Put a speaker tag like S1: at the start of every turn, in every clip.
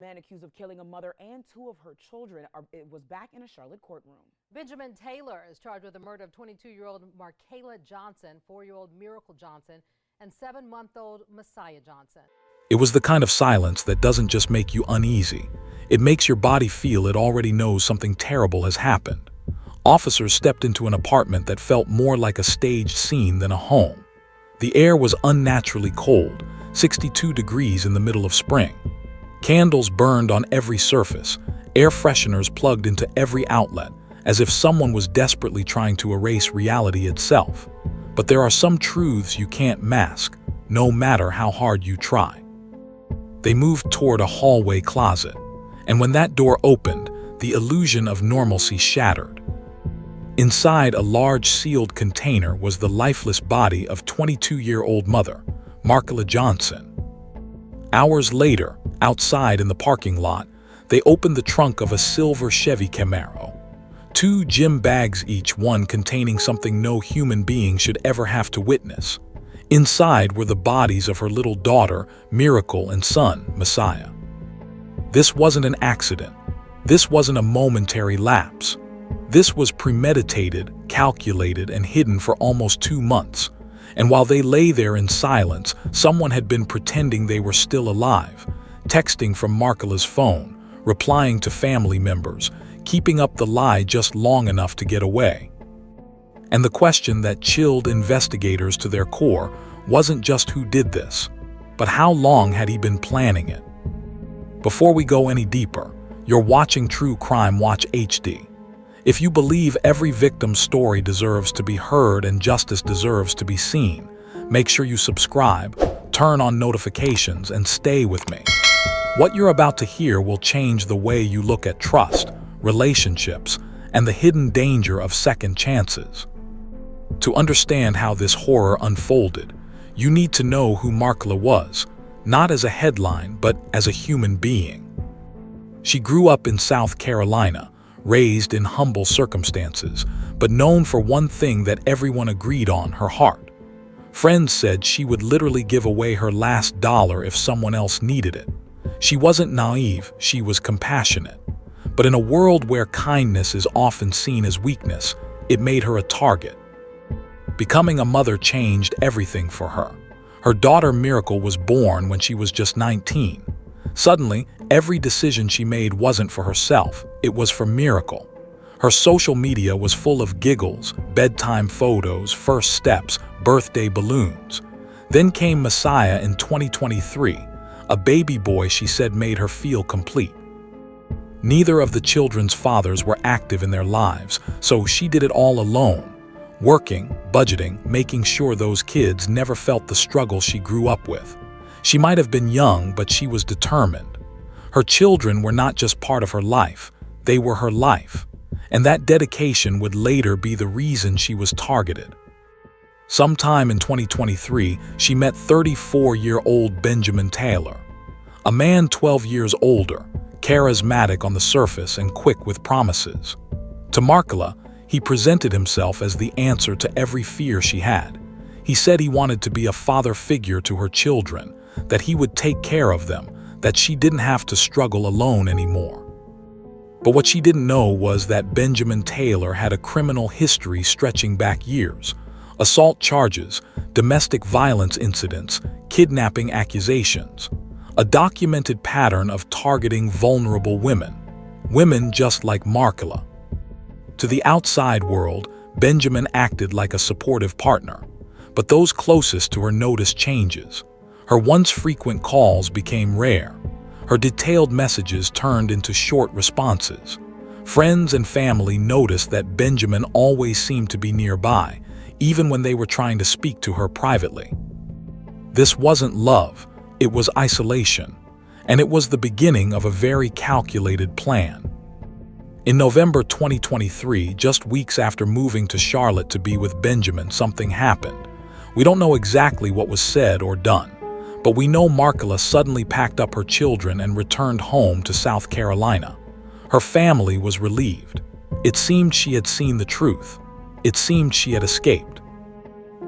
S1: man accused of killing a mother and two of her children was back in a Charlotte courtroom.
S2: Benjamin Taylor is charged with the murder of 22-year-old Marqua Johnson, 4-year-old Marqua Johnson, and 7-month-old Marqua Johnson.
S3: It was the kind of silence that doesn't just make you uneasy. It makes your body feel it already knows something terrible has happened. Officers stepped into an apartment that felt more like a staged scene than a home. The air was unnaturally cold, 62 degrees in the middle of spring. Candles burned on every surface, air fresheners plugged into every outlet, as if someone was desperately trying to erase reality itself. But there are some truths you can't mask, no matter how hard you try. They moved toward a hallway closet, and when that door opened, the illusion of normalcy shattered. Inside a large sealed container was the lifeless body of 22-year-old mother, Marqua Johnson. Hours later, outside in the parking lot, they opened the trunk of a silver Chevy Camaro. 2 gym bags each, one containing something no human being should ever have to witness. Inside were the bodies of her little daughter, Miracle, and son, Marqua. This wasn't an accident. This wasn't a momentary lapse. This was premeditated, calculated, and hidden for almost 2 months. And while they lay there in silence, someone had been pretending they were still alive, texting from Marqua's phone, replying to family members, keeping up the lie just long enough to get away. And the question that chilled investigators to their core wasn't just who did this, but how long had he been planning it? Before we go any deeper, you're watching True Crime Watch HD. If you believe every victim's story deserves to be heard and justice deserves to be seen, make sure you subscribe, turn on notifications, and stay with me. What you're about to hear will change the way you look at trust, relationships, and the hidden danger of second chances. To understand how this horror unfolded, you need to know who Marqua was, not as a headline, but as a human being. She grew up in South Carolina, raised in humble circumstances, but known for one thing that everyone agreed on: her heart. Friends said she would literally give away her last dollar if someone else needed it. She wasn't naive, she was compassionate. But in a world where kindness is often seen as weakness, it made her a target. Becoming a mother changed everything for her. Her daughter Miracle was born when she was just 19. Suddenly, every decision she made wasn't for herself, it was for Miracle. Her social media was full of giggles, bedtime photos, first steps, birthday balloons. Then came Marqua in 2023, a baby boy she said made her feel complete. Neither of the children's fathers were active in their lives, so she did it all alone, working, budgeting, making sure those kids never felt the struggle she grew up with. She might have been young, but she was determined. Her children were not just part of her life, they were her life. And that dedication would later be the reason she was targeted. Sometime in 2023, she met 34-year-old Benjamin Taylor, a man 12 years older, charismatic on the surface and quick with promises. To Marqua, he presented himself as the answer to every fear she had. He said he wanted to be a father figure to her children, that he would take care of them, that she didn't have to struggle alone anymore. But what she didn't know was that Benjamin Taylor had a criminal history stretching back years: assault charges, domestic violence incidents, kidnapping accusations, a documented pattern of targeting vulnerable women just like Marqua. To the outside world, Benjamin acted like a supportive partner, but those closest to her noticed changes. Her once frequent calls became rare. Her detailed messages turned into short responses. Friends and family noticed that Benjamin always seemed to be nearby, even when they were trying to speak to her privately. This wasn't love, it was isolation, and it was the beginning of a very calculated plan. In November 2023, just weeks after moving to Charlotte to be with Benjamin, something happened. We don't know exactly what was said or done, but we know Marqua suddenly packed up her children and returned home to South Carolina. Her family was relieved. It seemed she had seen the truth. It seemed she had escaped.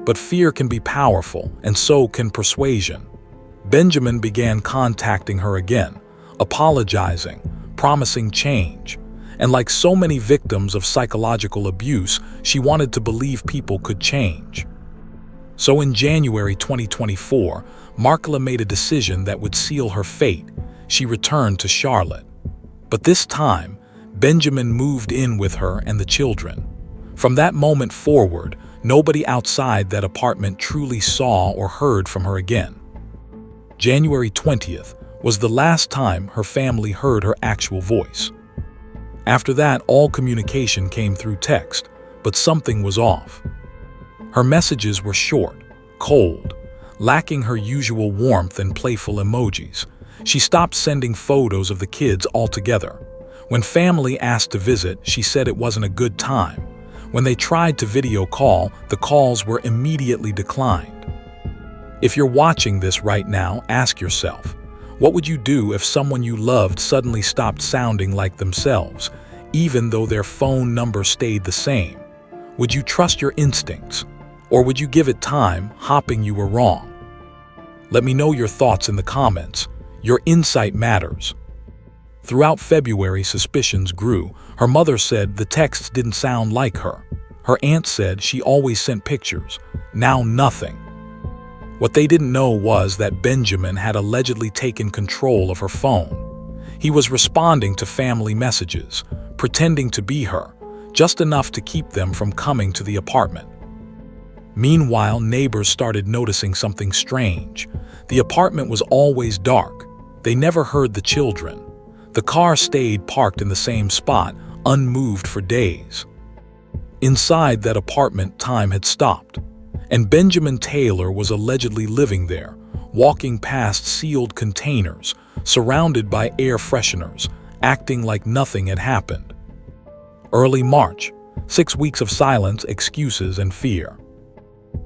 S3: But fear can be powerful, and so can persuasion. Benjamin began contacting her again, apologizing, promising change. And like so many victims of psychological abuse, she wanted to believe people could change. So in January 2024, Marqua made a decision that would seal her fate. She returned to Charlotte. But this time, Benjamin moved in with her and the children. From that moment forward, nobody outside that apartment truly saw or heard from her again. January 20th was the last time her family heard her actual voice. After that, all communication came through text, but something was off. Her messages were short, cold, lacking her usual warmth and playful emojis. She stopped sending photos of the kids altogether. When family asked to visit, she said it wasn't a good time. When they tried to video call, the calls were immediately declined. If you're watching this right now, ask yourself, what would you do if someone you loved suddenly stopped sounding like themselves, even though their phone number stayed the same? Would you trust your instincts, or would you give it time, hoping you were wrong? Let me know your thoughts in the comments. Your insight matters. Throughout February, suspicions grew. Her mother said the texts didn't sound like her. Her aunt said she always sent pictures. Now nothing. What they didn't know was that Benjamin had allegedly taken control of her phone. He was responding to family messages, pretending to be her, just enough to keep them from coming to the apartment. Meanwhile, neighbors started noticing something strange. The apartment was always dark. They never heard the children. The car stayed parked in the same spot, unmoved for days. Inside that apartment, time had stopped, and Benjamin Taylor was allegedly living there, walking past sealed containers, surrounded by air fresheners, acting like nothing had happened. Early March, 6 weeks of silence, excuses, and fear.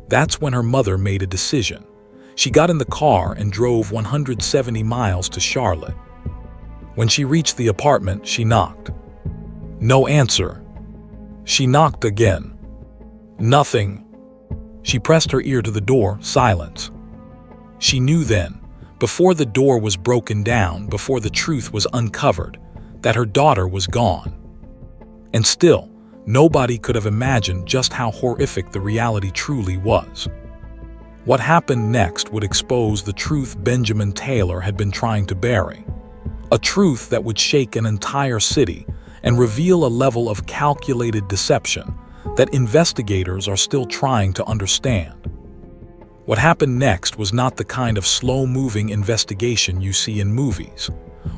S3: That's when her mother made a decision. She got in the car and drove 170 miles to Charlotte. When she reached the apartment, she knocked. No answer. She knocked again. Nothing. She pressed her ear to the door, silence. She knew then, before the door was broken down, before the truth was uncovered, that her daughter was gone. And still, nobody could have imagined just how horrific the reality truly was. What happened next would expose the truth Benjamin Taylor had been trying to bury. A truth that would shake an entire city and reveal a level of calculated deception that investigators are still trying to understand. What happened next was not the kind of slow-moving investigation you see in movies.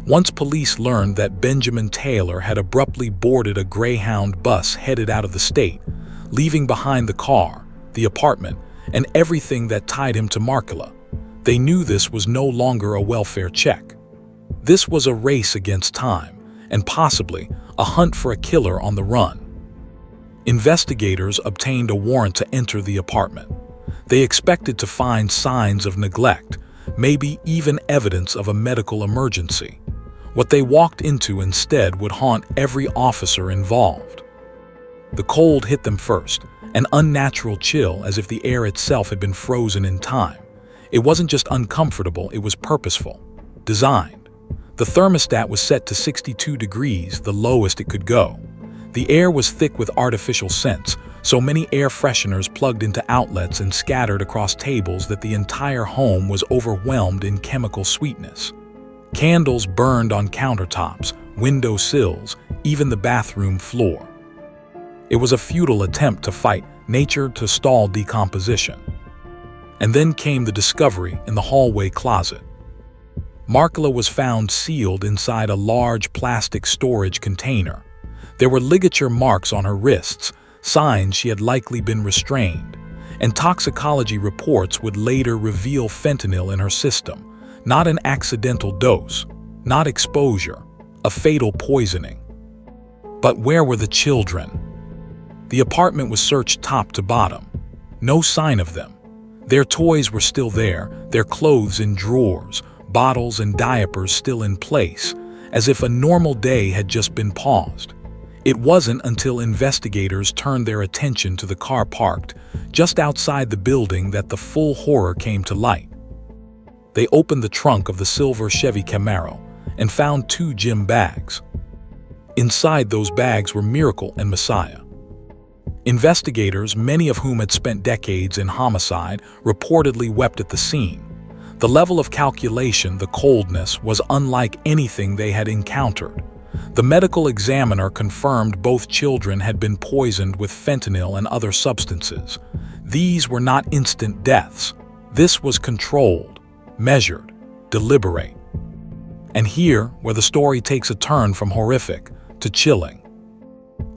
S3: Once police learned that Benjamin Taylor had abruptly boarded a Greyhound bus headed out of the state, leaving behind the car, the apartment, and everything that tied him to Marqua, they knew this was no longer a welfare check. This was a race against time, and possibly a hunt for a killer on the run. Investigators obtained a warrant to enter the apartment. They expected to find signs of neglect, maybe even evidence of a medical emergency. What they walked into instead would haunt every officer involved. The cold hit them first, an unnatural chill as if the air itself had been frozen in time. It wasn't just uncomfortable, it was purposeful, designed. The thermostat was set to 62 degrees, the lowest it could go. The air was thick with artificial scents, so many air fresheners plugged into outlets and scattered across tables that the entire home was overwhelmed in chemical sweetness. Candles burned on countertops, window sills, even the bathroom floor. It was a futile attempt to fight nature to stall decomposition. And then came the discovery in the hallway closet. Marqua was found sealed inside a large plastic storage container. There were ligature marks on her wrists, signs she had likely been restrained, and toxicology reports would later reveal fentanyl in her system, not an accidental dose, not exposure, a fatal poisoning. But where were the children? The apartment was searched top to bottom. No sign of them. Their toys were still there, their clothes in drawers, bottles and diapers still in place, as if a normal day had just been paused. It wasn't until investigators turned their attention to the car parked just outside the building that the full horror came to light. They opened the trunk of the silver Chevy Camaro, and found 2 gym bags. Inside those bags were Miracle and Messiah. Investigators, many of whom had spent decades in homicide, reportedly wept at the scene. The level of calculation, the coldness, was unlike anything they had encountered. The medical examiner confirmed both children had been poisoned with fentanyl and other substances. These were not instant deaths. This was controlled, measured, deliberate. And here, where the story takes a turn from horrific to chilling.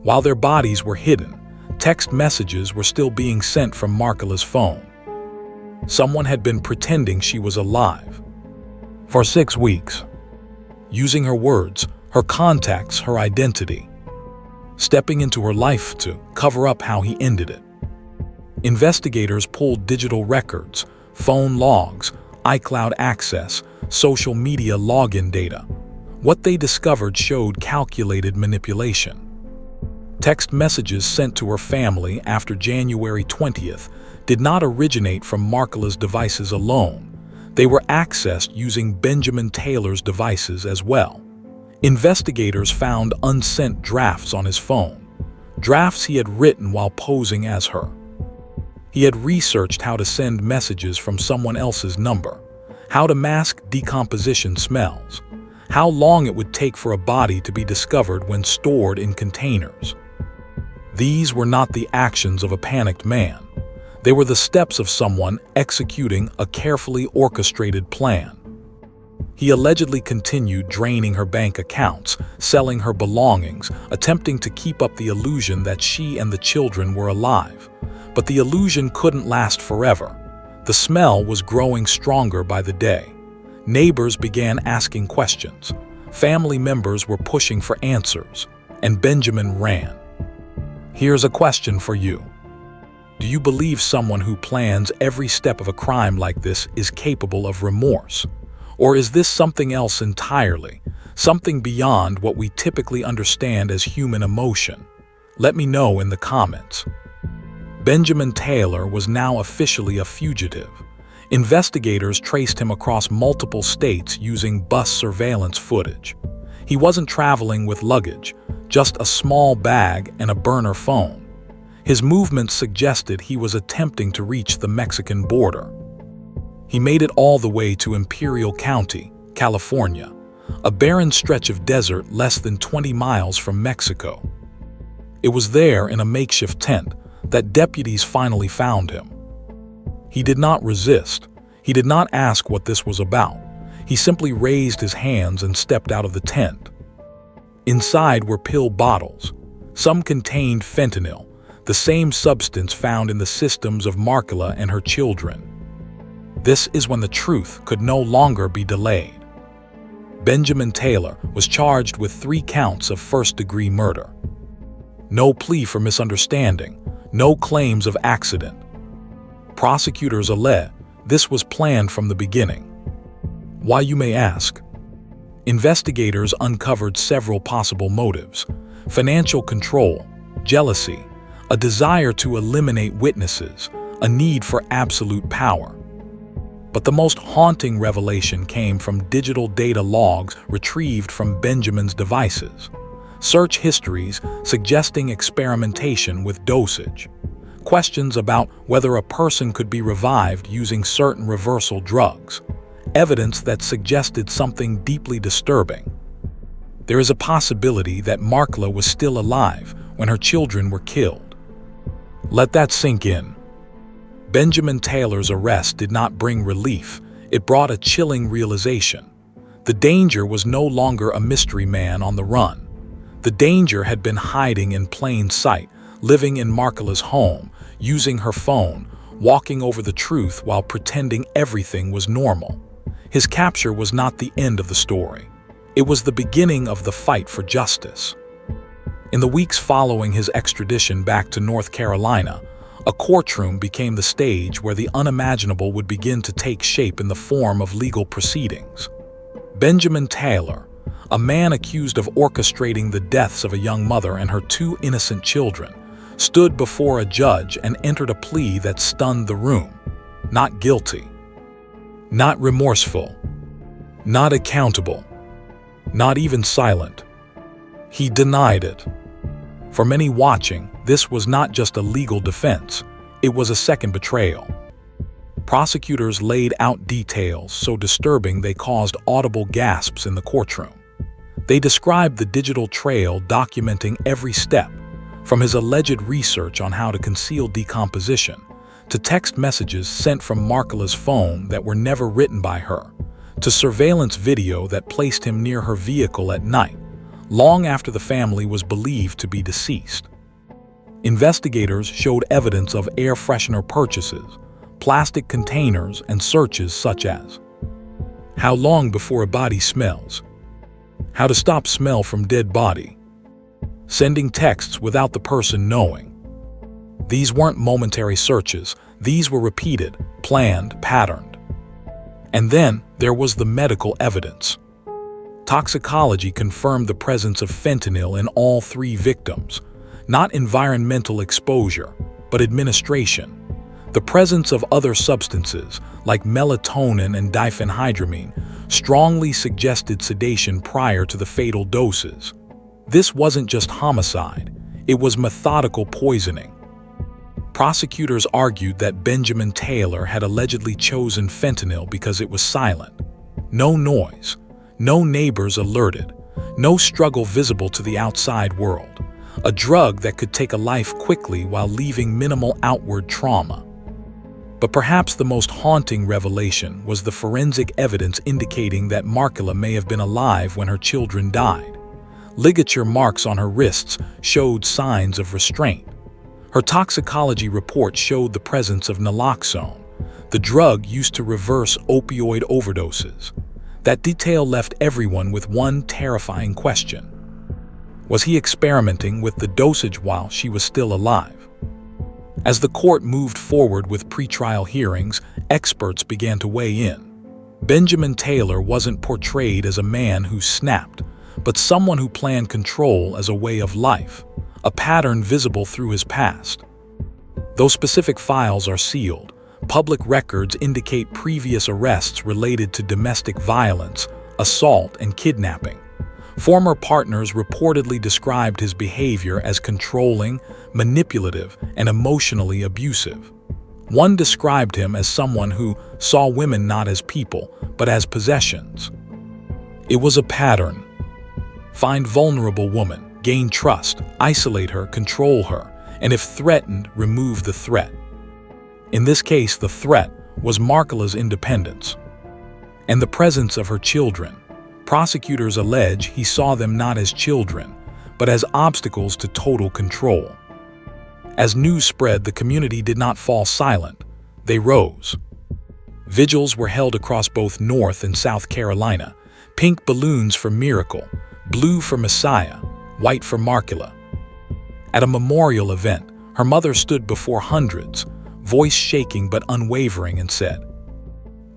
S3: While their bodies were hidden, text messages were still being sent from Marqua's phone. Someone had been pretending she was alive for 6 weeks, using her words, her contacts, her identity, stepping into her life to cover up how he ended it. Investigators pulled digital records, phone logs, iCloud access, social media login data. What they discovered showed calculated manipulation. Text messages sent to her family after January 20th did not originate from Marqua's devices alone. They were accessed using Benjamin Taylor's devices as well. Investigators found unsent drafts on his phone, drafts he had written while posing as her. He had researched how to send messages from someone else's number, how to mask decomposition smells, how long it would take for a body to be discovered when stored in containers. These were not the actions of a panicked man. They were the steps of someone executing a carefully orchestrated plan. He allegedly continued draining her bank accounts, selling her belongings, attempting to keep up the illusion that she and the children were alive. But the illusion couldn't last forever. The smell was growing stronger by the day. Neighbors began asking questions. Family members were pushing for answers, and Benjamin ran. Here's a question for you. Do you believe someone who plans every step of a crime like this is capable of remorse? Or is this something else entirely, something beyond what we typically understand as human emotion? Let me know in the comments. Benjamin Taylor was now officially a fugitive. Investigators traced him across multiple states using bus surveillance footage. He wasn't traveling with luggage, just a small bag and a burner phone. His movements suggested he was attempting to reach the Mexican border. He made it all the way to Imperial County, California, a barren stretch of desert less than 20 miles from Mexico. It was there in a makeshift tent that deputies finally found him. He did not resist. He did not ask what this was about. He simply raised his hands and stepped out of the tent. Inside were pill bottles. Some contained fentanyl, the same substance found in the systems of Marqua and her children. This is when the truth could no longer be delayed. Benjamin Taylor was charged with 3 counts of first-degree murder. No plea for misunderstanding, no claims of accident. Prosecutors allege this was planned from the beginning. Why, you may ask? Investigators uncovered several possible motives: financial control, jealousy, a desire to eliminate witnesses, a need for absolute power. But the most haunting revelation came from digital data logs retrieved from Benjamin's devices. Search histories suggesting experimentation with dosage. Questions about whether a person could be revived using certain reversal drugs. Evidence that suggested something deeply disturbing. There is a possibility that Marqua was still alive when her children were killed. Let that sink in. Benjamin Taylor's arrest did not bring relief. It brought a chilling realization. The danger was no longer a mystery man on the run. The danger had been hiding in plain sight, living in Marqua's home, using her phone, walking over the truth while pretending everything was normal. His capture was not the end of the story. It was the beginning of the fight for justice. In the weeks following his extradition back to North Carolina, a courtroom became the stage where the unimaginable would begin to take shape in the form of legal proceedings. Benjamin Taylor, a man accused of orchestrating the deaths of a young mother and her 2 innocent children, stood before a judge and entered a plea that stunned the room. Not guilty. Not remorseful. Not accountable. Not even silent. He denied it. For many watching, this was not just a legal defense, it was a second betrayal. Prosecutors laid out details so disturbing they caused audible gasps in the courtroom. They described the digital trail documenting every step, from his alleged research on how to conceal decomposition, to text messages sent from Marqua's phone that were never written by her, to surveillance video that placed him near her vehicle at night, long after the family was believed to be deceased. Investigators showed evidence of air freshener purchases, plastic containers, and searches such as how long before a body smells, how to stop smell from dead body, sending texts without the person knowing. These weren't momentary searches, these were repeated, planned, patterned. And then there was the medical evidence. Toxicology confirmed the presence of fentanyl in all 3 victims, not environmental exposure, but administration. The presence of other substances, like melatonin and diphenhydramine, strongly suggested sedation prior to the fatal doses. This wasn't just homicide, it was methodical poisoning. Prosecutors argued that Benjamin Taylor had allegedly chosen fentanyl because it was silent. No noise, no neighbors alerted, no struggle visible to the outside world. A drug that could take a life quickly while leaving minimal outward trauma. But perhaps the most haunting revelation was the forensic evidence indicating that Marqua may have been alive when her children died. Ligature marks on her wrists showed signs of restraint. Her toxicology report showed the presence of naloxone, the drug used to reverse opioid overdoses. That detail left everyone with one terrifying question. Was he experimenting with the dosage while she was still alive? As the court moved forward with pretrial hearings, experts began to weigh in. Benjamin Taylor wasn't portrayed as a man who snapped, but someone who planned control as a way of life, a pattern visible through his past. Though specific files are sealed, public records indicate previous arrests related to domestic violence, assault, and kidnapping. Former partners reportedly described his behavior as controlling, manipulative, and emotionally abusive. One described him as someone who saw women not as people, but as possessions. It was a pattern. Find vulnerable woman, gain trust, isolate her, control her, and if threatened, remove the threat. In this case, the threat was Marqua's independence and the presence of her children. Prosecutors allege he saw them not as children, but as obstacles to total control. As news spread, the community did not fall silent. They rose. Vigils were held across both North and South Carolina. Pink balloons for Miracle, blue for Messiah, white for Marqua. At a memorial event, her mother stood before hundreds, voice shaking but unwavering, and said,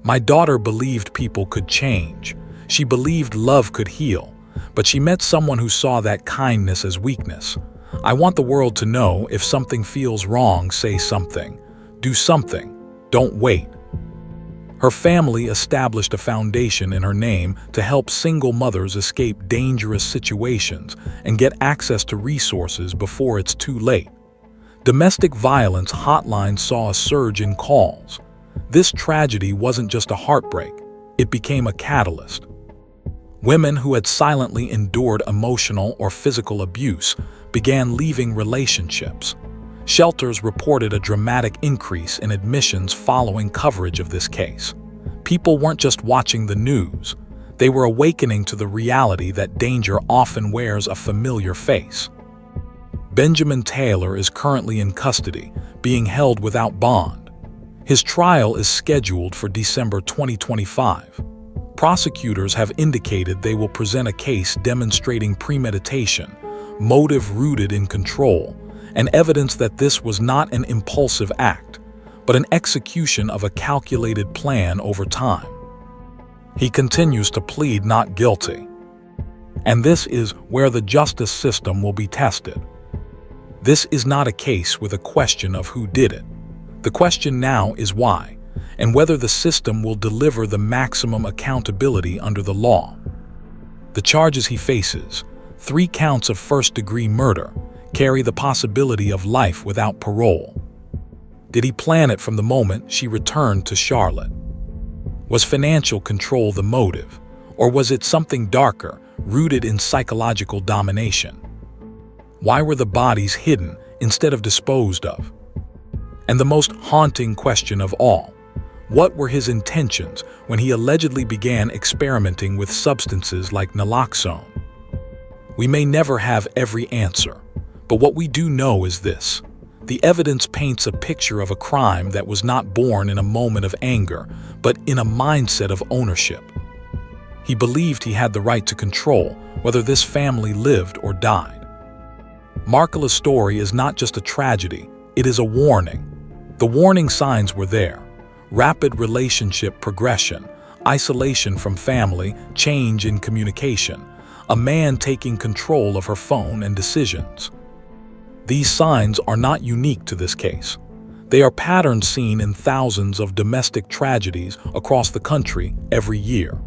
S3: "My daughter believed people could change. She believed love could heal, but she met someone who saw that kindness as weakness. I want the world to know if something feels wrong, say something. Do something. Don't wait." Her family established a foundation in her name to help single mothers escape dangerous situations and get access to resources before it's too late. Domestic violence hotlines saw a surge in calls. This tragedy wasn't just a heartbreak, it became a catalyst. Women who had silently endured emotional or physical abuse began leaving relationships. Shelters reported a dramatic increase in admissions following coverage of this case. People weren't just watching the news, they were awakening to the reality that danger often wears a familiar face. Benjamin Taylor is currently in custody, being held without bond. His trial is scheduled for December 2025. Prosecutors have indicated they will present a case demonstrating premeditation, motive rooted in control, and evidence that this was not an impulsive act, but an execution of a calculated plan over time. He continues to plead not guilty. And this is where the justice system will be tested. This is not a case with a question of who did it. The question now is why, and whether the system will deliver the maximum accountability under the law. The charges he faces, 3 counts of first-degree murder, carry the possibility of life without parole. Did he plan it from the moment she returned to Charlotte? Was financial control the motive, or was it something darker, rooted in psychological domination? Why were the bodies hidden instead of disposed of? And the most haunting question of all, what were his intentions when he allegedly began experimenting with substances like naloxone? We may never have every answer, but what we do know is this. The evidence paints a picture of a crime that was not born in a moment of anger, but in a mindset of ownership. He believed he had the right to control whether this family lived or died. Marqua's story is not just a tragedy, it is a warning. The warning signs were there: rapid relationship progression, isolation from family, change in communication, a man taking control of her phone and decisions. These signs are not unique to this case. They are patterns seen in thousands of domestic tragedies across the country every year.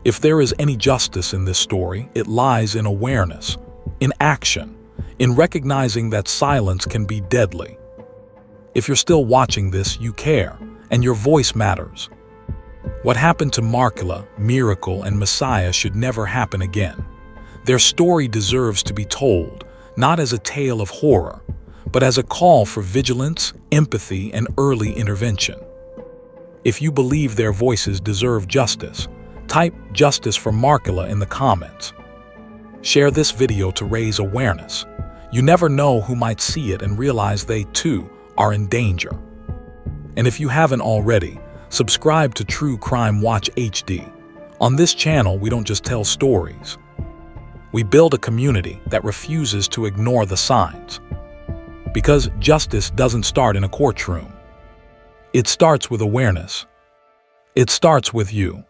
S3: If there is any justice in this story, it lies in awareness, in action, in recognizing that silence can be deadly. If you're still watching this, you care, and your voice matters. What happened to Marqua, Miracle, and Messiah should never happen again. Their story deserves to be told, not as a tale of horror, but as a call for vigilance, empathy, and early intervention. If you believe their voices deserve justice, type "justice for Marqua" in the comments. Share this video to raise awareness. You never know who might see it and realize they too are in danger. And if you haven't already, subscribe to True Crime Watch HD. On this channel, we don't just tell stories. We build a community that refuses to ignore the signs. Because justice doesn't start in a courtroom. It starts with awareness. It starts with you.